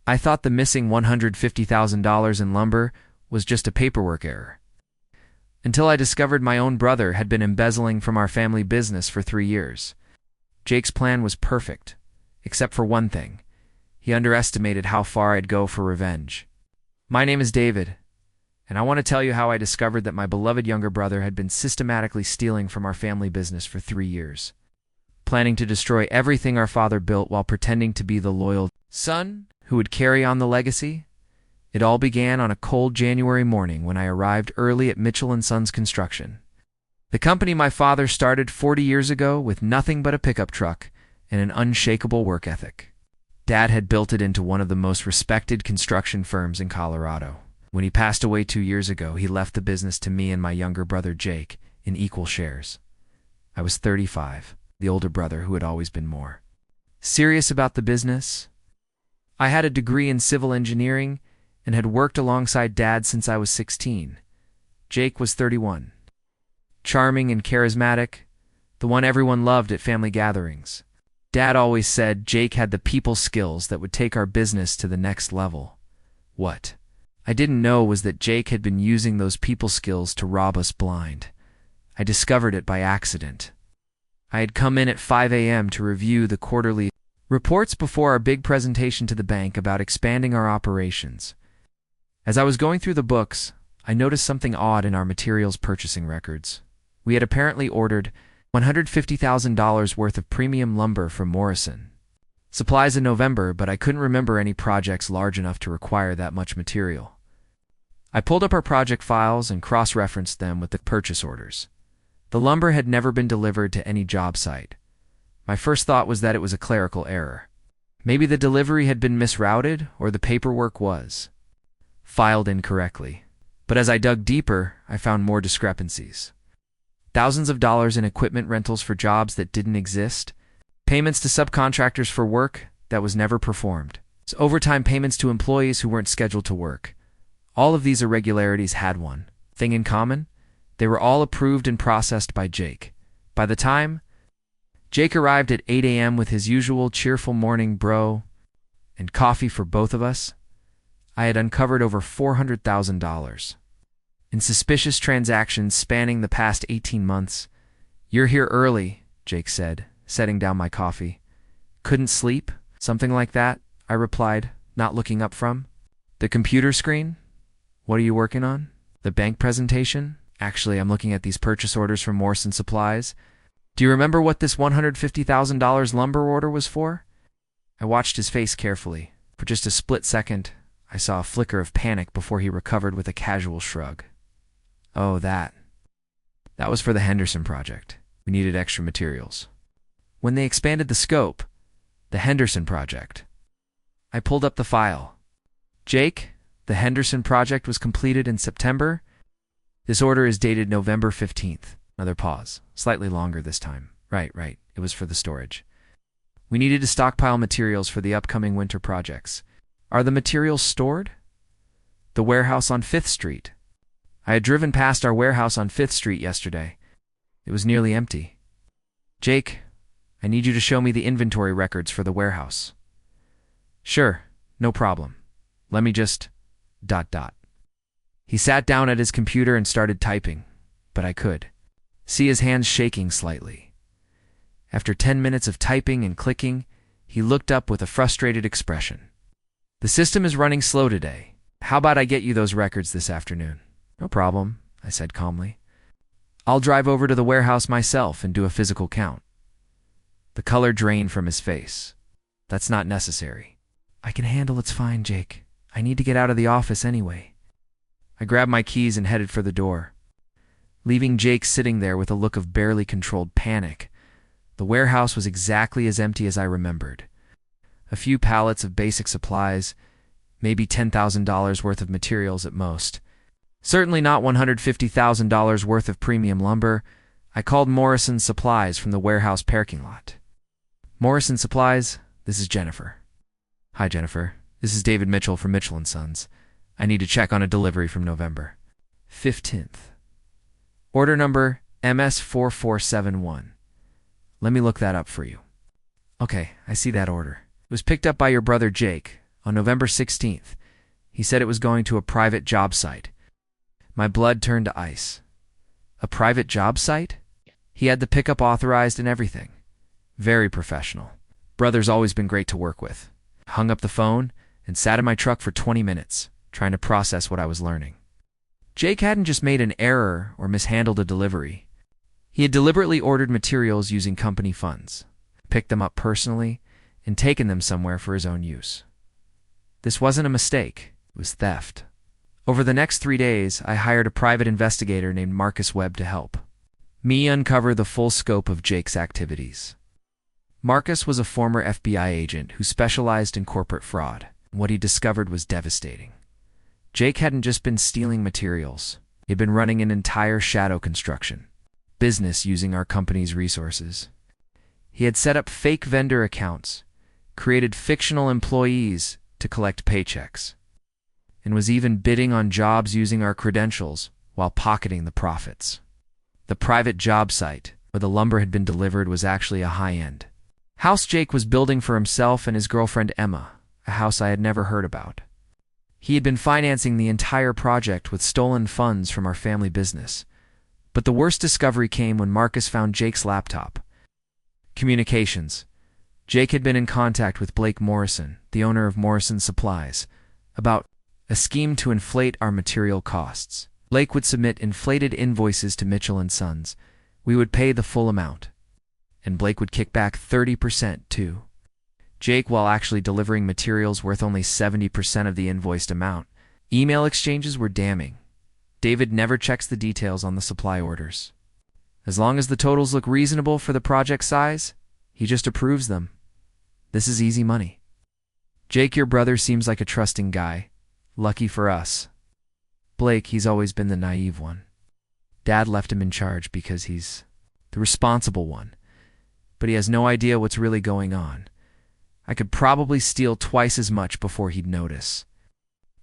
I thought the missing $150,000 in lumber was just a paperwork error. Until I discovered my own brother had been embezzling from our family business for 3 years. Jake's plan was perfect, except for one thing. He underestimated how far I'd go for revenge. My name is David, and I want to tell you how I discovered that my beloved younger brother had been systematically stealing from our family business for 3 years, planning to destroy everything our father built while pretending to be the loyal son who would carry on the legacy. It all began on a cold January morning when I arrived early at Mitchell & Sons Construction, the company my father started 40 years ago with nothing but a pickup truck and an unshakable work ethic. Dad had built it into one of the most respected construction firms in Colorado. When he passed away 2 years ago, he left the business to me and my younger brother Jake in equal shares. I was 35, the older brother who had always been more serious about the business. I had a degree in civil engineering and had worked alongside Dad since I was 16. Jake was 31. Charming and charismatic, the one everyone loved at family gatherings. Dad always said Jake had the people skills that would take our business to the next level. What I didn't know was that Jake had been using those people skills to rob us blind. I discovered it by accident. I had come in at 5 a.m. to review the quarterly reports before our big presentation to the bank about expanding our operations. As I was going through the books, I noticed something odd in our materials purchasing records. We had apparently ordered $150,000 worth of premium lumber from Morrison Supplies in November, but I couldn't remember any projects large enough to require that much material. I pulled up our project files and cross-referenced them with the purchase orders. The lumber had never been delivered to any job site. My first thought was that it was a clerical error. Maybe the delivery had been misrouted, or the paperwork was filed incorrectly. But as I dug deeper, I found more discrepancies. Thousands of dollars in equipment rentals for jobs that didn't exist, payments to subcontractors for work that was never performed, overtime payments to employees who weren't scheduled to work. All of these irregularities had one thing in common. They were all approved and processed by Jake. By the time Jake arrived at 8 a.m. with his usual cheerful morning bro and coffee for both of us, I had uncovered over $400,000 in suspicious transactions spanning the past 18 months. "You're here early," Jake said, setting down my coffee. "Couldn't sleep?" "Something like that," I replied, not looking up from the computer screen. "What are you working on?" "The bank presentation." "Actually, I'm looking at these purchase orders from Morrison Supplies. Do you remember what this $150,000 lumber order was for?" I watched his face carefully. For just a split second, I saw a flicker of panic before he recovered with a casual shrug. "Oh, that was for the Henderson project. We needed extra materials." "When they expanded the scope, the Henderson project." I pulled up the file. "Jake, the Henderson project was completed in September. This order is dated November 15th. Another pause. Slightly longer this time. Right. It was for the storage. "We needed to stockpile materials for the upcoming winter projects. Are the materials stored?" "The warehouse on 5th Street. I had driven past our warehouse on 5th Street yesterday. It was nearly empty." "Jake, I need you to show me the inventory records for the warehouse." "Sure, no problem. Let me just... He sat down at his computer and started typing, but I could see his hands shaking slightly. After 10 minutes of typing and clicking, he looked up with a frustrated expression. "The system is running slow today. How about I get you those records this afternoon?" "No problem," I said calmly. "I'll drive over to the warehouse myself and do a physical count." The color drained from his face. "That's not necessary." "I can handle it's fine, Jake. I need to get out of the office anyway." I grabbed my keys and headed for the door, leaving Jake sitting there with a look of barely controlled panic. The warehouse was exactly as empty as I remembered. A few pallets of basic supplies, maybe $10,000 worth of materials at most. Certainly not $150,000 worth of premium lumber. I called Morrison Supplies from the warehouse parking lot. "Morrison Supplies, this is Jennifer." "Hi, Jennifer. This is David Mitchell from Mitchell & Sons. I need to check on a delivery from November 15th. Order number MS4471. Let me look that up for you." "Okay, I see that order. It was picked up by your brother Jake. On November 16th, he said it was going to a private job site. My blood turned to ice. A private job site? He had the pickup authorized and everything. Very professional. Brother's always been great to work with. Hung up the phone and sat in my truck for 20 minutes, trying to process what I was learning. Jake hadn't just made an error or mishandled a delivery. He had deliberately ordered materials using company funds, picked them up personally, and taken them somewhere for his own use. This wasn't a mistake, it was theft. Over the next 3 days, I hired a private investigator named Marcus Webb to help me uncover the full scope of Jake's activities. Marcus was a former FBI agent who specialized in corporate fraud. What he discovered was devastating. Jake hadn't just been stealing materials. He'd been running an entire shadow construction business using our company's resources. He had set up fake vendor accounts, created fictional employees to collect paychecks, and was even bidding on jobs using our credentials while pocketing the profits. The private job site where the lumber had been delivered was actually a high-end house Jake was building for himself and his girlfriend Emma, a house I had never heard about. He had been financing the entire project with stolen funds from our family business. But the worst discovery came when Marcus found Jake's laptop. Communications. Jake had been in contact with Blake Morrison, the owner of Morrison Supplies, about a scheme to inflate our material costs. Blake would submit inflated invoices to Mitchell & Sons. We would pay the full amount, and Blake would kick back 30% too. Jake, while actually delivering materials worth only 70% of the invoiced amount. Email exchanges were damning. David never checks the details on the supply orders. As long as the totals look reasonable for the project size, he just approves them. This is easy money. Jake, your brother, seems like a trusting guy. Lucky for us. Blake, he's always been the naive one. Dad left him in charge because he's the responsible one. But he has no idea what's really going on. I could probably steal twice as much before he'd notice.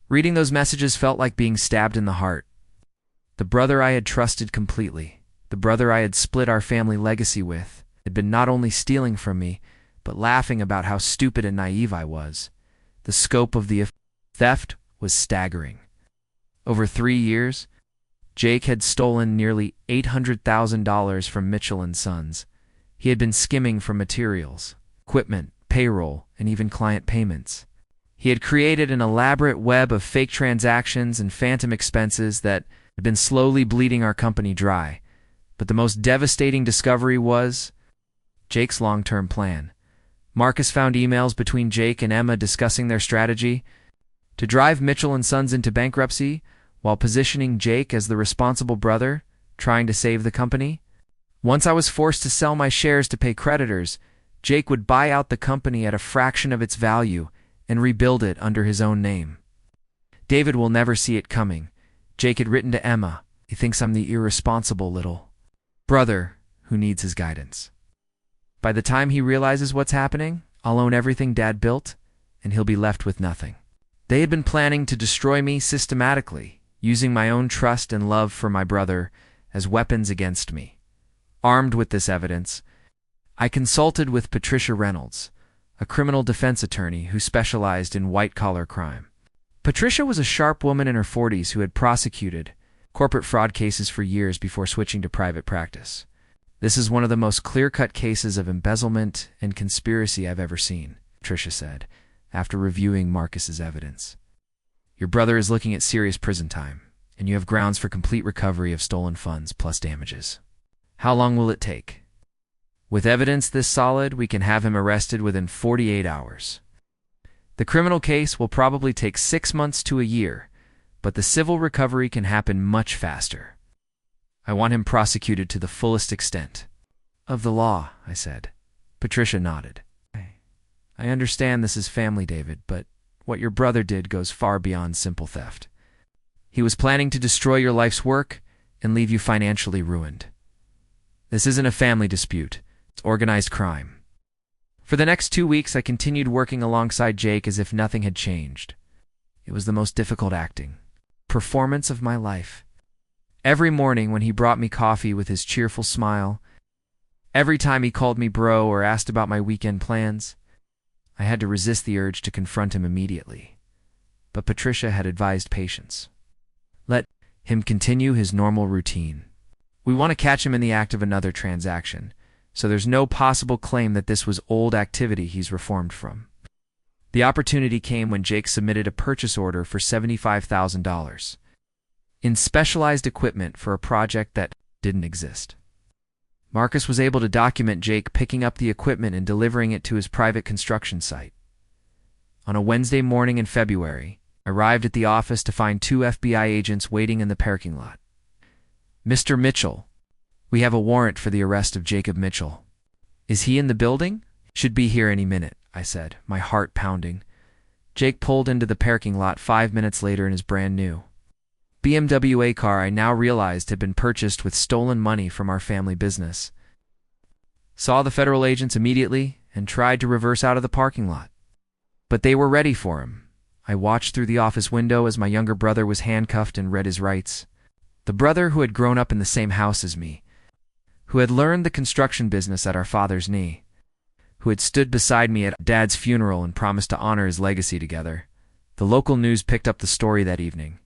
Reading those messages felt like being stabbed in the heart. The brother I had trusted completely, the brother I had split our family legacy with, had been not only stealing from me, but laughing about how stupid and naive I was. The scope of the theft was staggering. Over 3 years, Jake had stolen nearly $800,000 from Mitchell & Sons. He had been skimming from materials, equipment, payroll, and even client payments. He had created an elaborate web of fake transactions and phantom expenses that had been slowly bleeding our company dry. But the most devastating discovery was Jake's long-term plan. Marcus found emails between Jake and Emma discussing their strategy to drive Mitchell & Sons into bankruptcy while positioning Jake as the responsible brother trying to save the company. Once I was forced to sell my shares to pay creditors, Jake would buy out the company at a fraction of its value and rebuild it under his own name. David will never see it coming. Jake had written to Emma, he thinks I'm the irresponsible little brother who needs his guidance. By the time he realizes what's happening, I'll own everything Dad built, and he'll be left with nothing. They had been planning to destroy me systematically, using my own trust and love for my brother as weapons against me. Armed with this evidence, I consulted with Patricia Reynolds, a criminal defense attorney who specialized in white-collar crime. Patricia was a sharp woman in her 40s who had prosecuted corporate fraud cases for years before switching to private practice. This is one of the most clear-cut cases of embezzlement and conspiracy I've ever seen, Patricia said, after reviewing Marcus's evidence. Your brother is looking at serious prison time, and you have grounds for complete recovery of stolen funds plus damages. How long will it take? With evidence this solid, we can have him arrested within 48 hours. The criminal case will probably take 6 months to a year, but the civil recovery can happen much faster. I want him prosecuted to the fullest extent of the law, I said. Patricia nodded. I understand this is family, David, but what your brother did goes far beyond simple theft. He was planning to destroy your life's work and leave you financially ruined. This isn't a family dispute. It's organized crime. For the next 2 weeks, I continued working alongside Jake as if nothing had changed. It was the most difficult performance of my life. Every morning when he brought me coffee with his cheerful smile, every time he called me bro or asked about my weekend plans, I had to resist the urge to confront him immediately. But Patricia had advised patience. Let him continue his normal routine. We want to catch him in the act of another transaction, so there's no possible claim that this was old activity he's reformed from. The opportunity came when Jake submitted a purchase order for $75,000 in specialized equipment for a project that didn't exist. Marcus was able to document Jake picking up the equipment and delivering it to his private construction site. On a Wednesday morning in February, I arrived at the office to find 2 FBI agents waiting in the parking lot. "Mr. Mitchell, we have a warrant for the arrest of Jacob Mitchell. Is he in the building?" "Should be here any minute," I said, my heart pounding. Jake pulled into the parking lot 5 minutes later in his brand new BMW car I now realized had been purchased with stolen money from our family business. Saw the federal agents immediately and tried to reverse out of the parking lot. But they were ready for him. I watched through the office window as my younger brother was handcuffed and read his rights. The brother who had grown up in the same house as me, who had learned the construction business at our father's knee, who had stood beside me at Dad's funeral and promised to honor his legacy together. The local news picked up the story that evening.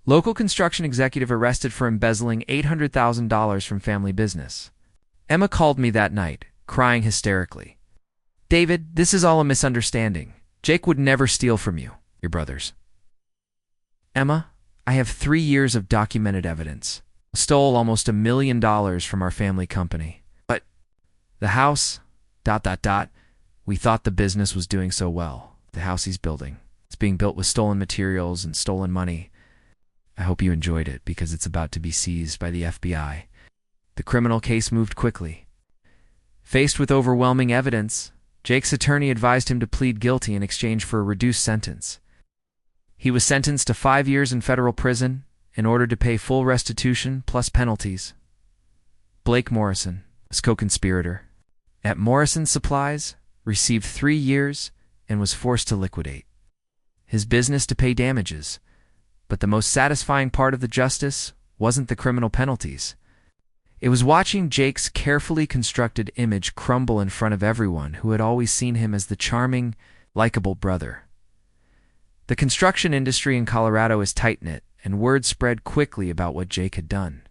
Local construction executive arrested for embezzling $800,000 from family business. Emma called me that night, crying hysterically. "David, this is all a misunderstanding. Jake would never steal from you, your brothers." "Emma, I have 3 years of documented evidence. Stole almost $1 million from our family company. But the house, ... we thought the business was doing so well. The house he's building, it's being built with stolen materials and stolen money. I hope you enjoyed it because it's about to be seized by the FBI." The criminal case moved quickly. Faced with overwhelming evidence, Jake's attorney advised him to plead guilty in exchange for a reduced sentence. He was sentenced to 5 years in federal prison in order to pay full restitution plus penalties. Blake Morrison, a co-conspirator at Morrison Supplies, received 3 years and was forced to liquidate his business to pay damages. But the most satisfying part of the justice wasn't the criminal penalties. It was watching Jake's carefully constructed image crumble in front of everyone who had always seen him as the charming, likable brother. The construction industry in Colorado is tight-knit, and word spread quickly about what Jake had done.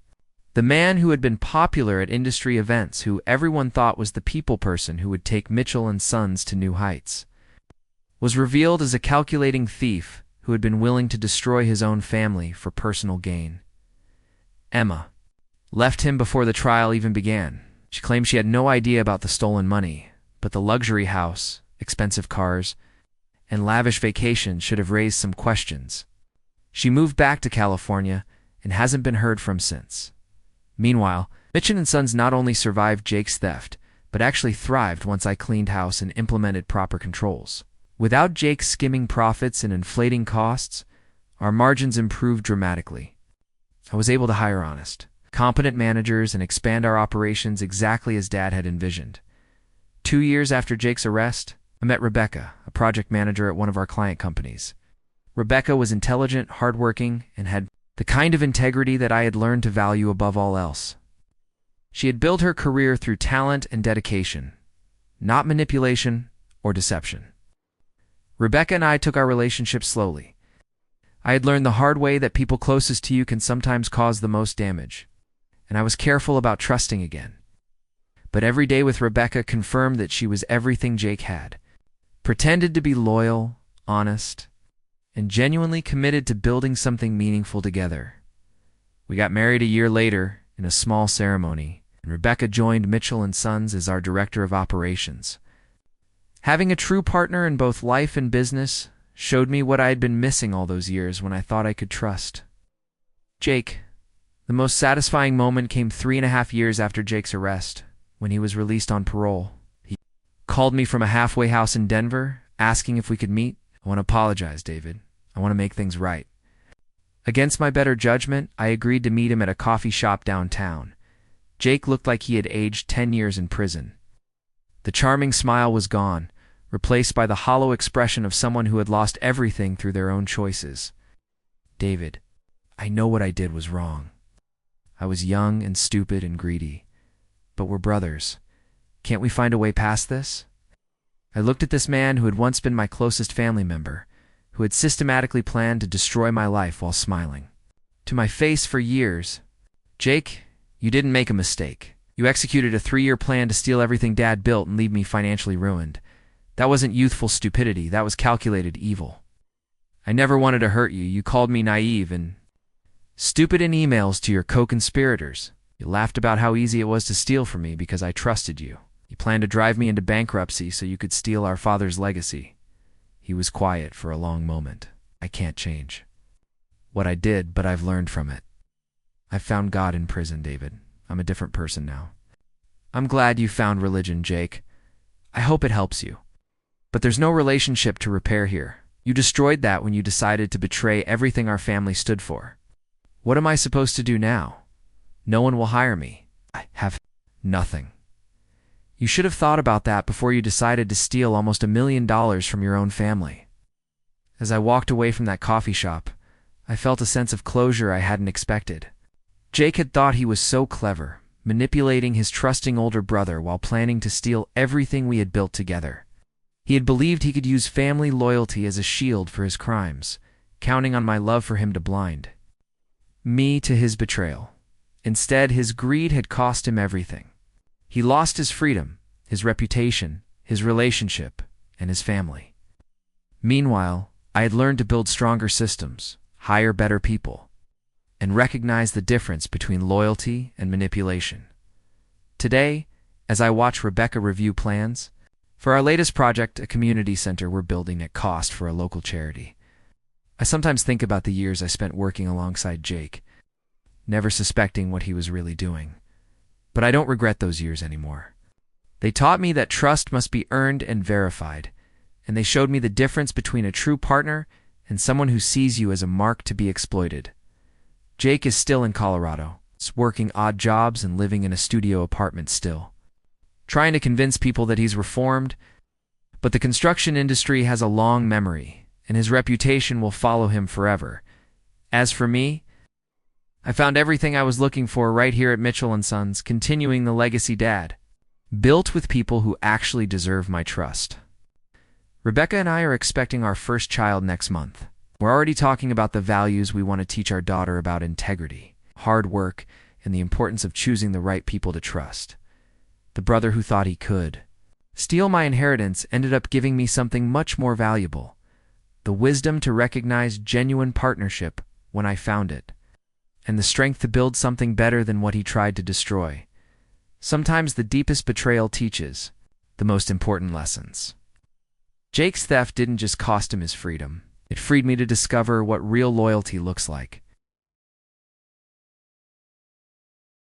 The man who had been popular at industry events, who everyone thought was the people person who would take Mitchell and Sons to new heights, was revealed as a calculating thief who had been willing to destroy his own family for personal gain. Emma left him before the trial even began. She claimed she had no idea about the stolen money, but the luxury house, expensive cars, and lavish vacations should have raised some questions. She moved back to California and hasn't been heard from since. Meanwhile, Mitchell and Sons not only survived Jake's theft, but actually thrived once I cleaned house and implemented proper controls. Without Jake skimming profits and inflating costs, our margins improved dramatically. I was able to hire honest, competent managers and expand our operations exactly as Dad had envisioned. 2 years after Jake's arrest, I met Rebecca, a project manager at one of our client companies. Rebecca was intelligent, hardworking, and had the kind of integrity that I had learned to value above all else. She had built her career through talent and dedication, not manipulation or deception. Rebecca and I took our relationship slowly. I had learned the hard way that people closest to you can sometimes cause the most damage, and I was careful about trusting again. But every day with Rebecca confirmed that she was everything Jake had, pretended to be loyal, honest, and genuinely committed to building something meaningful together. We got married a year later in a small ceremony, and Rebecca joined Mitchell & Sons as our director of operations. Having a true partner in both life and business showed me what I had been missing all those years when I thought I could trust. Jake. The most satisfying moment came 3.5 years after Jake's arrest, when he was released on parole. He called me from a halfway house in Denver, asking if we could meet. "I want to apologize, David. I want to make things right." Against my better judgment, I agreed to meet him at a coffee shop downtown. Jake looked like he had aged 10 years in prison. The charming smile was gone, replaced by the hollow expression of someone who had lost everything through their own choices. "David, I know what I did was wrong. I was young and stupid and greedy. But we're brothers. Can't we find a way past this?" I looked at this man who had once been my closest family member, who had systematically planned to destroy my life while smiling. To my face for years, "Jake, you didn't make a mistake. You executed a 3-year plan to steal everything Dad built and leave me financially ruined. That wasn't youthful stupidity, that was calculated evil. I never wanted to hurt you. You called me naive and stupid in emails to your co-conspirators. You laughed about how easy it was to steal from me because I trusted you. You planned to drive me into bankruptcy so you could steal our father's legacy." He was quiet for a long moment. "I can't change what I did, but I've learned from it. I've found God in prison, David. I'm a different person now." "I'm glad you found religion, Jake. I hope it helps you. But there's no relationship to repair here. You destroyed that when you decided to betray everything our family stood for. What am I supposed to do now? No one will hire me. I have nothing. You should have thought about that before you decided to steal almost $1 million from your own family." As I walked away from that coffee shop, I felt a sense of closure I hadn't expected. Jake had thought he was so clever, manipulating his trusting older brother while planning to steal everything we had built together. He had believed he could use family loyalty as a shield for his crimes, counting on my love for him to blind me to his betrayal. Instead, his greed had cost him everything. He lost his freedom, his reputation, his relationship, and his family. Meanwhile, I had learned to build stronger systems, hire better people, and recognize the difference between loyalty and manipulation. Today, as I watch Rebecca review plans for our latest project, a community center we're building at cost for a local charity, I sometimes think about the years I spent working alongside Jake, never suspecting what he was really doing. But I don't regret those years anymore. They taught me that trust must be earned and verified, and they showed me the difference between a true partner and someone who sees you as a mark to be exploited. Jake is still in Colorado, working odd jobs and living in a studio apartment still, trying to convince people that he's reformed, but the construction industry has a long memory, and his reputation will follow him forever. As for me, I found everything I was looking for right here at Mitchell & Sons, continuing the legacy Dad built with people who actually deserve my trust. Rebecca and I are expecting our first child next month. We're already talking about the values we want to teach our daughter about integrity, hard work, and the importance of choosing the right people to trust. The brother who thought he could steal my inheritance ended up giving me something much more valuable: the wisdom to recognize genuine partnership when I found it, and the strength to build something better than what he tried to destroy. Sometimes the deepest betrayal teaches the most important lessons. Jake's theft didn't just cost him his freedom. It freed me to discover what real loyalty looks like.